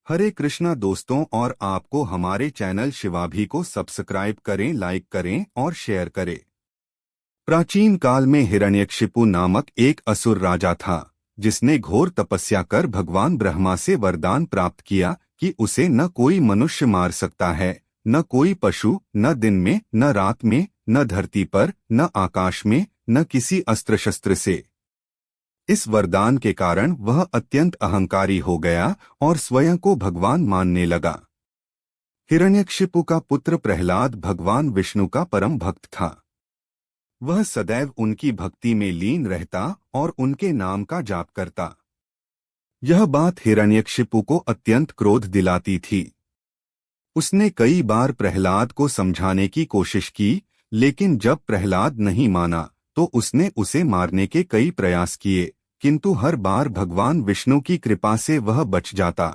हरे कृष्णा दोस्तों, और आपको हमारे चैनल शिवाभी को सब्सक्राइब करें, लाइक करें और शेयर करें। प्राचीन काल में हिरण्यकशिपु नामक एक असुर राजा था, जिसने घोर तपस्या कर भगवान ब्रह्मा से वरदान प्राप्त किया कि उसे न कोई मनुष्य मार सकता है, न कोई पशु, न दिन में, न रात में, न धरती पर, न आकाश में, न किसी अस्त्र शस्त्र से। इस वरदान के कारण वह अत्यंत अहंकारी हो गया और स्वयं को भगवान मानने लगा। हिरण्यकशिपु का पुत्र प्रहलाद भगवान विष्णु का परम भक्त था। वह सदैव उनकी भक्ति में लीन रहता और उनके नाम का जाप करता। यह बात हिरण्यकशिपु को अत्यंत क्रोध दिलाती थी। उसने कई बार प्रहलाद को समझाने की कोशिश की, लेकिन जब प्रहलाद नहीं माना तो उसने उसे मारने के कई प्रयास किए, किंतु हर बार भगवान विष्णु की कृपा से वह बच जाता।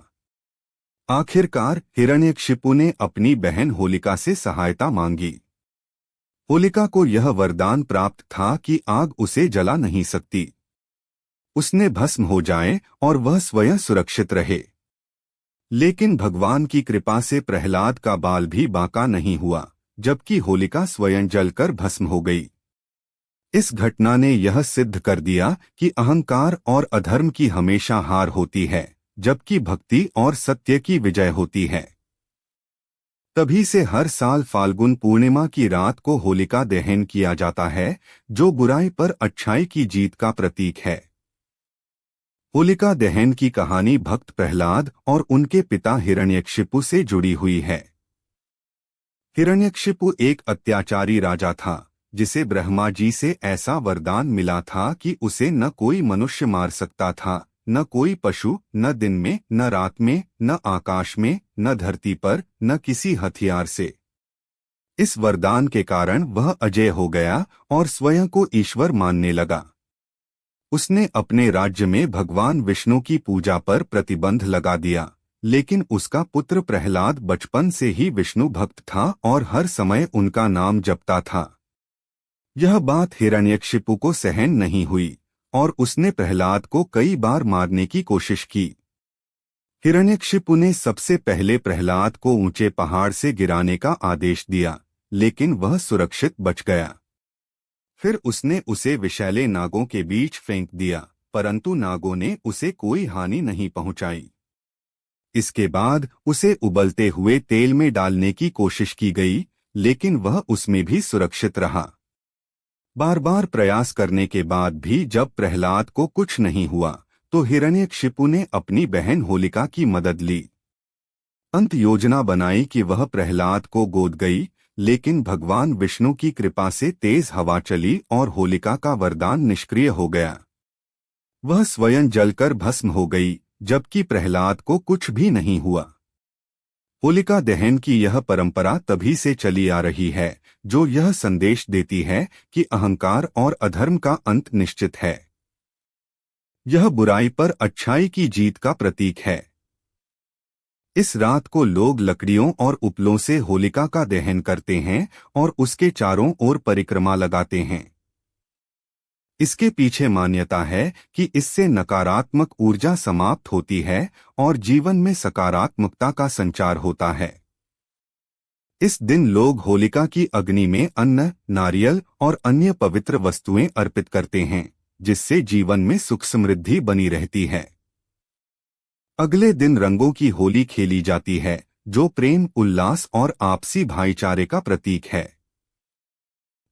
आखिरकार हिरण्यकशिपु ने अपनी बहन होलिका से सहायता मांगी। होलिका को यह वरदान प्राप्त था कि आग उसे जला नहीं सकती, उसने भस्म हो जाए और वह स्वयं सुरक्षित रहे। लेकिन भगवान की कृपा से प्रहलाद का बाल भी बांका नहीं हुआ, जबकि होलिका स्वयं जलकर भस्म हो गई। इस घटना ने यह सिद्ध कर दिया कि अहंकार और अधर्म की हमेशा हार होती है, जबकि भक्ति और सत्य की विजय होती है। तभी से हर साल फाल्गुन पूर्णिमा की रात को होलिका दहन किया जाता है, जो बुराई पर अच्छाई की जीत का प्रतीक है। होलिका दहन की कहानी भक्त प्रहलाद और उनके पिता हिरण्यकशिपु से जुड़ी हुई है। हिरण्यकशिपु एक अत्याचारी राजा था, जिसे ब्रह्मा जी से ऐसा वरदान मिला था कि उसे न कोई मनुष्य मार सकता था, न कोई पशु, न दिन में, न रात में, न आकाश में, न धरती पर, न किसी हथियार से। इस वरदान के कारण वह अजेय हो गया और स्वयं को ईश्वर मानने लगा। उसने अपने राज्य में भगवान विष्णु की पूजा पर प्रतिबंध लगा दिया, लेकिन उसका पुत्र प्रहलाद बचपन से ही विष्णु भक्त था और हर समय उनका नाम जपता था। यह बात हिरण्यकशिपु को सहन नहीं हुई और उसने प्रहलाद को कई बार मारने की कोशिश की। हिरण्यकशिपु ने सबसे पहले प्रहलाद को ऊंचे पहाड़ से गिराने का आदेश दिया, लेकिन वह सुरक्षित बच गया। फिर उसने उसे विषैले नागों के बीच फेंक दिया, परंतु नागों ने उसे कोई हानि नहीं पहुंचाई। इसके बाद उसे उबलते हुए तेल में डालने की कोशिश की गई, लेकिन वह उसमें भी सुरक्षित रहा। बार बार प्रयास करने के बाद भी जब प्रहलाद को कुछ नहीं हुआ, तो हिरण्यकशिपु ने अपनी बहन होलिका की मदद ली। अंत योजना बनाई कि वह प्रहलाद को गोद गई, लेकिन भगवान विष्णु की कृपा से तेज हवा चली और होलिका का वरदान निष्क्रिय हो गया। वह स्वयं जलकर भस्म हो गई, जबकि प्रहलाद को कुछ भी नहीं हुआ। होलिका दहन की यह परंपरा तभी से चली आ रही है, जो यह संदेश देती है कि अहंकार और अधर्म का अंत निश्चित है। यह बुराई पर अच्छाई की जीत का प्रतीक है। इस रात को लोग लकड़ियों और उपलों से होलिका का दहन करते हैं और उसके चारों ओर परिक्रमा लगाते हैं। इसके पीछे मान्यता है कि इससे नकारात्मक ऊर्जा समाप्त होती है और जीवन में सकारात्मकता का संचार होता है। इस दिन लोग होलिका की अग्नि में अन्न, नारियल और अन्य पवित्र वस्तुएं अर्पित करते हैं, जिससे जीवन में सुख समृद्धि बनी रहती है। अगले दिन रंगों की होली खेली जाती है, जो प्रेम, उल्लास और आपसी भाईचारे का प्रतीक है।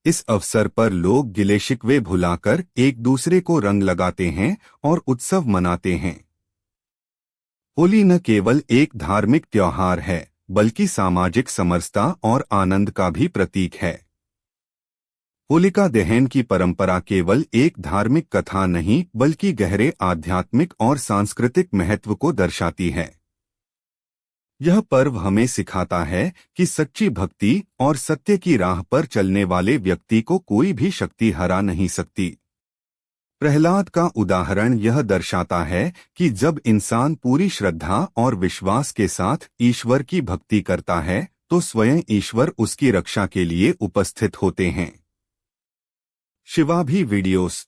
इस अवसर पर लोग गिले शिकवे भुलाकर एक दूसरे को रंग लगाते हैं और उत्सव मनाते हैं। होली न केवल एक धार्मिक त्योहार है, बल्कि सामाजिक समरसता और आनंद का भी प्रतीक है। होलिका दहन की परंपरा केवल एक धार्मिक कथा नहीं, बल्कि गहरे आध्यात्मिक और सांस्कृतिक महत्व को दर्शाती है। यह पर्व हमें सिखाता है कि सच्ची भक्ति और सत्य की राह पर चलने वाले व्यक्ति को कोई भी शक्ति हरा नहीं सकती। प्रहलाद का उदाहरण यह दर्शाता है कि जब इंसान पूरी श्रद्धा और विश्वास के साथ ईश्वर की भक्ति करता है, तो स्वयं ईश्वर उसकी रक्षा के लिए उपस्थित होते हैं। शिवाभी वीडियोस।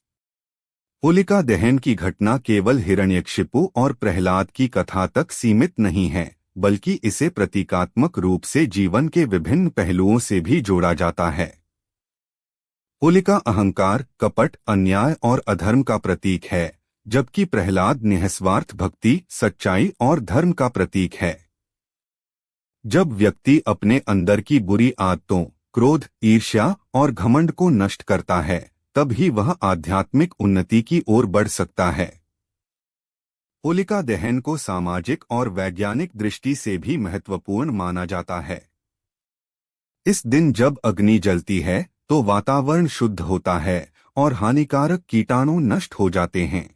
होलिका दहन की घटना केवल हिरण्यकशिपु और प्रहलाद की कथा तक सीमित नहीं है, बल्कि इसे प्रतीकात्मक रूप से जीवन के विभिन्न पहलुओं से भी जोड़ा जाता है। होलिका अहंकार, कपट, अन्याय और अधर्म का प्रतीक है, जबकि प्रहलाद निस्वार्थ भक्ति, सच्चाई और धर्म का प्रतीक है। जब व्यक्ति अपने अंदर की बुरी आदतों, क्रोध, ईर्ष्या और घमंड को नष्ट करता है, तब ही वह आध्यात्मिक उन्नति की ओर बढ़ सकता है। होलिका दहन को सामाजिक और वैज्ञानिक दृष्टि से भी महत्वपूर्ण माना जाता है। इस दिन जब अग्नि जलती है तो वातावरण शुद्ध होता है और हानिकारक कीटाणु नष्ट हो जाते हैं।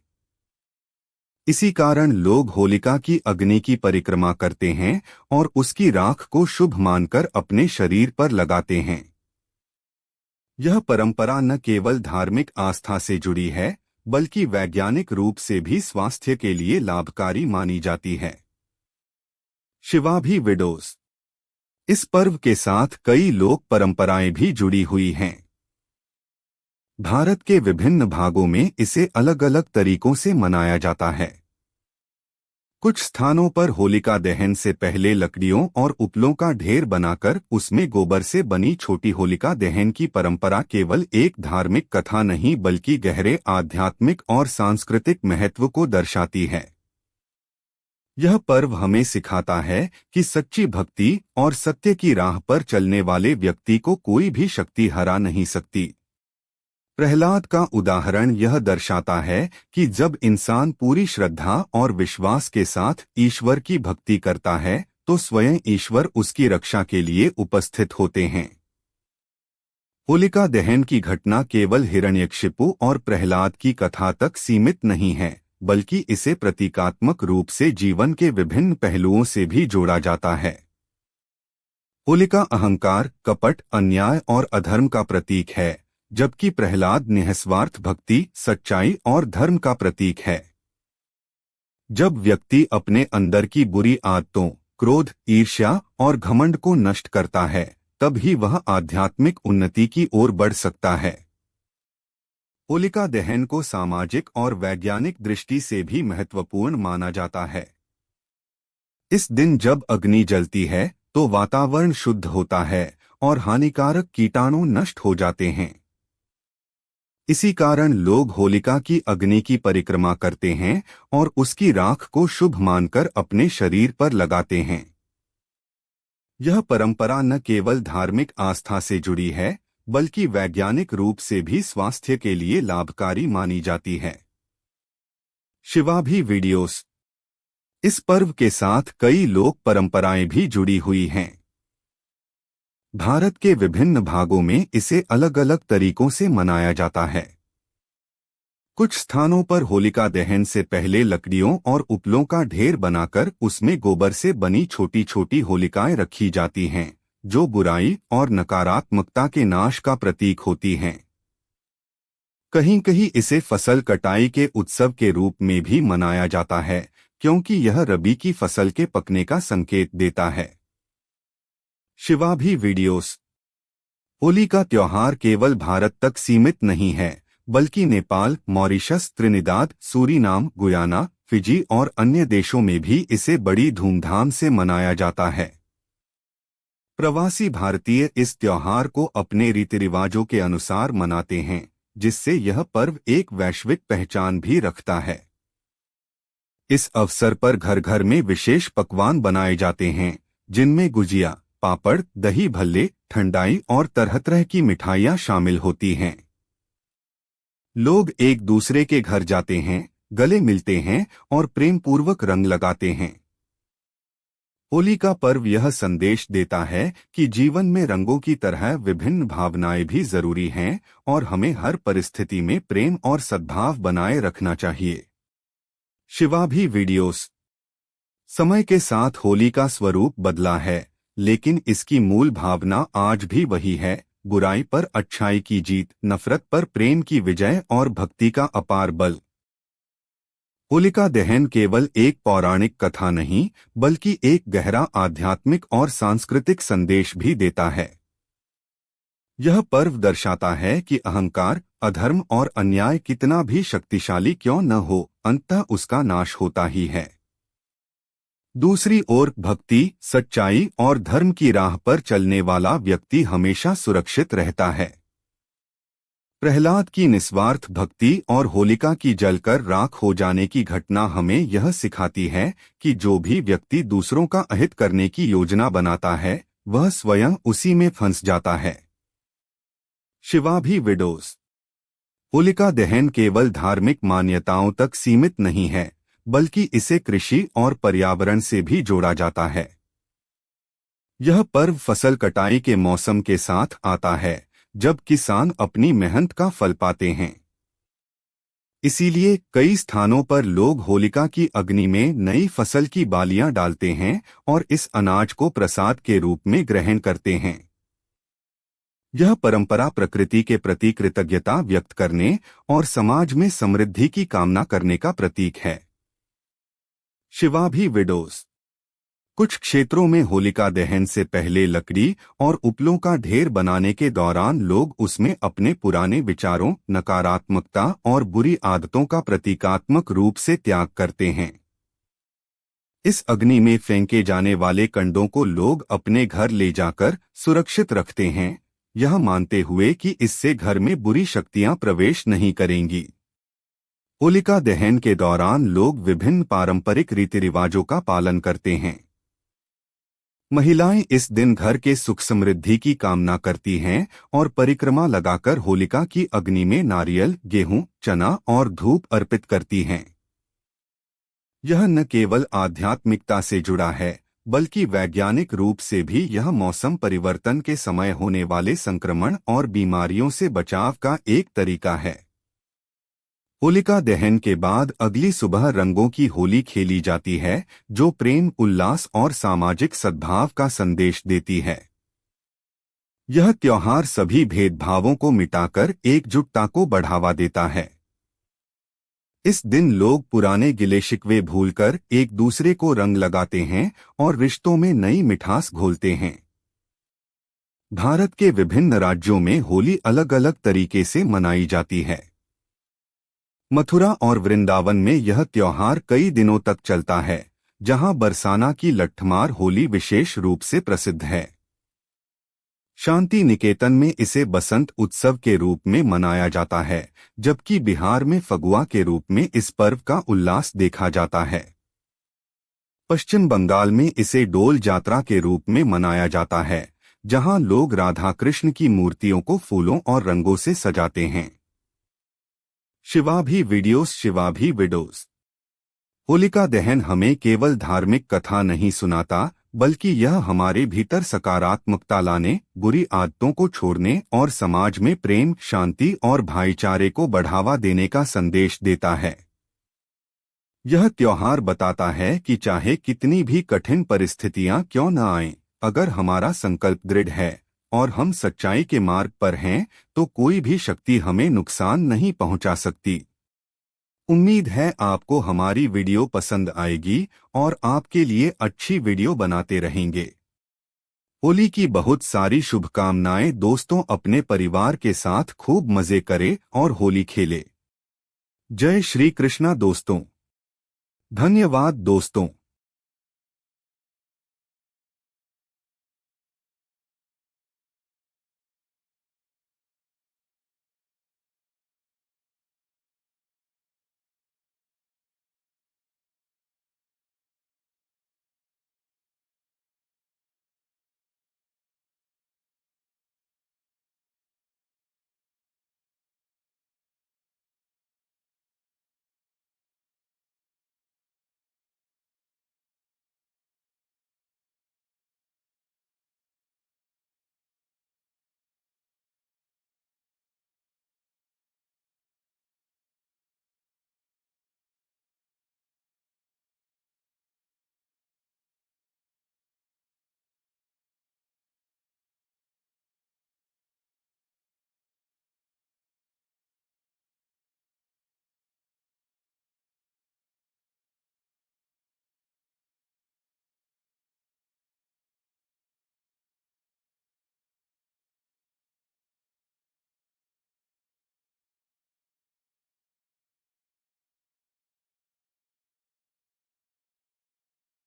इसी कारण लोग होलिका की अग्नि की परिक्रमा करते हैं और उसकी राख को शुभ मानकर अपने शरीर पर लगाते हैं। यह परंपरा न केवल धार्मिक आस्था से जुड़ी है, बल्कि वैज्ञानिक रूप से भी स्वास्थ्य के लिए लाभकारी मानी जाती है। शिवाभी विडोज। इस पर्व के साथ कई लोक परंपराएं भी जुड़ी हुई हैं। भारत के विभिन्न भागों में इसे अलग अलग तरीकों से मनाया जाता है। कुछ स्थानों पर होलिका दहन से पहले लकड़ियों और उपलों का ढेर बनाकर उसमें गोबर से बनी छोटी होलिका दहन की परंपरा केवल एक धार्मिक कथा नहीं, बल्कि गहरे आध्यात्मिक और सांस्कृतिक महत्व को दर्शाती है। यह पर्व हमें सिखाता है कि सच्ची भक्ति और सत्य की राह पर चलने वाले व्यक्ति को कोई भी शक्ति हरा नहीं सकती। प्रहलाद का उदाहरण यह दर्शाता है कि जब इंसान पूरी श्रद्धा और विश्वास के साथ ईश्वर की भक्ति करता है तो स्वयं ईश्वर उसकी रक्षा के लिए उपस्थित होते हैं। होलिका दहन की घटना केवल हिरण्यकशिपु और प्रहलाद की कथा तक सीमित नहीं है, बल्कि इसे प्रतीकात्मक रूप से जीवन के विभिन्न पहलुओं से भी जोड़ा जाता है। होलिका अहंकार, कपट, अन्याय और अधर्म का प्रतीक है, जबकि प्रहलाद निस्वार्थ भक्ति, सच्चाई और धर्म का प्रतीक है। जब व्यक्ति अपने अंदर की बुरी आदतों, क्रोध, ईर्ष्या और घमंड को नष्ट करता है, तब ही वह आध्यात्मिक उन्नति की ओर बढ़ सकता है। होलिका दहन को सामाजिक और वैज्ञानिक दृष्टि से भी महत्वपूर्ण माना जाता है। इस दिन जब अग्नि जलती है तो वातावरण शुद्ध होता है और हानिकारक कीटाणु नष्ट हो जाते हैं। इसी कारण लोग होलिका की अग्नि की परिक्रमा करते हैं और उसकी राख को शुभ मानकर अपने शरीर पर लगाते हैं। यह परंपरा न केवल धार्मिक आस्था से जुड़ी है, बल्कि वैज्ञानिक रूप से भी स्वास्थ्य के लिए लाभकारी मानी जाती है। शिवाभी वीडियोस। इस पर्व के साथ कई लोक परंपराएं भी जुड़ी हुई हैं। भारत के विभिन्न भागों में इसे अलग अलग तरीकों से मनाया जाता है। कुछ स्थानों पर होलिका दहन से पहले लकड़ियों और उपलों का ढेर बनाकर उसमें गोबर से बनी छोटी छोटी होलिकाएं रखी जाती हैं, जो बुराई और नकारात्मकता के नाश का प्रतीक होती हैं। कहीं कहीं इसे फसल कटाई के उत्सव के रूप में भी मनाया जाता है, क्योंकि यह रबी की फसल के पकने का संकेत देता है। शिवाभी वीडियोस। होली का त्योहार केवल भारत तक सीमित नहीं है, बल्कि Nepal, Mauritius, Trinidad, Suriname, Guyana, Fiji और अन्य देशों में भी इसे बड़ी धूमधाम से मनाया जाता है। प्रवासी भारतीय इस त्योहार को अपने रीति रिवाजों के अनुसार मनाते हैं, जिससे यह पर्व एक वैश्विक पहचान भी रखता है। इस अवसर पर घर घर में विशेष पकवान बनाए जाते हैं, जिनमें गुजिया, पापड़, दही भल्ले, ठंडाई और तरह तरह की मिठाइयाँ शामिल होती हैं। लोग एक दूसरे के घर जाते हैं, गले मिलते हैं और प्रेम पूर्वक रंग लगाते हैं। होली का पर्व यह संदेश देता है कि जीवन में रंगों की तरह विभिन्न भावनाएं भी जरूरी हैं और हमें हर परिस्थिति में प्रेम और सद्भाव बनाए रखना चाहिए। शिवाभी वीडियोस। समय के साथ होली का स्वरूप बदला है, लेकिन इसकी मूल भावना आज भी वही है। बुराई पर अच्छाई की जीत, नफरत पर प्रेम की विजय और भक्ति का अपार बल। होलिका दहन केवल एक पौराणिक कथा नहीं, बल्कि एक गहरा आध्यात्मिक और सांस्कृतिक संदेश भी देता है। यह पर्व दर्शाता है कि अहंकार, अधर्म और अन्याय कितना भी शक्तिशाली क्यों न हो, अंततः उसका नाश होता ही है। दूसरी ओर भक्ति, सच्चाई और धर्म की राह पर चलने वाला व्यक्ति हमेशा सुरक्षित रहता है। प्रहलाद की निस्वार्थ भक्ति और होलिका की जलकर राख हो जाने की घटना हमें यह सिखाती है कि जो भी व्यक्ति दूसरों का अहित करने की योजना बनाता है, वह स्वयं उसी में फंस जाता है। शिवाभी विडोज। होलिका दहन केवल धार्मिक मान्यताओं तक सीमित नहीं है, बल्कि इसे कृषि और पर्यावरण से भी जोड़ा जाता है। यह पर्व फसल कटाई के मौसम के साथ आता है, जब किसान अपनी मेहनत का फल पाते हैं। इसीलिए कई स्थानों पर लोग होलिका की अग्नि में नई फसल की बालियां डालते हैं और इस अनाज को प्रसाद के रूप में ग्रहण करते हैं। यह परंपरा प्रकृति के प्रति कृतज्ञता व्यक्त करने और समाज में समृद्धि की कामना करने का प्रतीक है। शिवाभी विडोज। कुछ क्षेत्रों में होलिका दहन से पहले लकड़ी और उपलों का ढेर बनाने के दौरान लोग उसमें अपने पुराने विचारों, नकारात्मकता और बुरी आदतों का प्रतीकात्मक रूप से त्याग करते हैं। इस अग्नि में फेंके जाने वाले कंडों को लोग अपने घर ले जाकर सुरक्षित रखते हैं, यह मानते हुए कि इससे घर में बुरी शक्तियां प्रवेश नहीं करेंगी। होलिका दहन के दौरान लोग विभिन्न पारंपरिक रीति रिवाजों का पालन करते हैं। महिलाएं इस दिन घर के सुख समृद्धि की कामना करती हैं और परिक्रमा लगाकर होलिका की अग्नि में नारियल, गेहूं, चना और धूप अर्पित करती हैं। यह न केवल आध्यात्मिकता से जुड़ा है, बल्कि वैज्ञानिक रूप से भी यह मौसम परिवर्तन के समय होने वाले संक्रमण और बीमारियों से बचाव का एक तरीका है। होलिका दहन के बाद अगली सुबह रंगों की होली खेली जाती है, जो प्रेम, उल्लास और सामाजिक सद्भाव का संदेश देती है। यह त्योहार सभी भेदभावों को मिटाकर एकजुटता को बढ़ावा देता है। इस दिन लोग पुराने गिले शिकवे भूलकर एक दूसरे को रंग लगाते हैं और रिश्तों में नई मिठास घोलते हैं। भारत के विभिन्न राज्यों में होली अलग अलग तरीके से मनाई जाती है। मथुरा और वृंदावन में यह त्योहार कई दिनों तक चलता है, जहां बरसाना की लट्ठमार होली विशेष रूप से प्रसिद्ध है। शांति निकेतन में इसे बसंत उत्सव के रूप में मनाया जाता है, जबकि बिहार में फगुआ के रूप में इस पर्व का उल्लास देखा जाता है। पश्चिम बंगाल में इसे डोल जात्रा के रूप में मनाया जाता है, जहां लोग राधा कृष्ण की मूर्तियों को फूलों और रंगों से सजाते हैं। शिवाभी विडोज। होलिका दहन हमें केवल धार्मिक कथा नहीं सुनाता, बल्कि यह हमारे भीतर सकारात्मकता लाने, बुरी आदतों को छोड़ने और समाज में प्रेम, शांति और भाईचारे को बढ़ावा देने का संदेश देता है। यह त्योहार बताता है कि चाहे कितनी भी कठिन परिस्थितियां क्यों न आएं, अगर हमारा संकल्प दृढ़ है और हम सच्चाई के मार्ग पर हैं, तो कोई भी शक्ति हमें नुकसान नहीं पहुंचा सकती। उम्मीद है आपको हमारी वीडियो पसंद आएगी और आपके लिए अच्छी वीडियो बनाते रहेंगे। होली की बहुत सारी शुभकामनाएं दोस्तों। अपने परिवार के साथ खूब मजे करें और होली खेलें। जय श्री कृष्णा दोस्तों। धन्यवाद दोस्तों।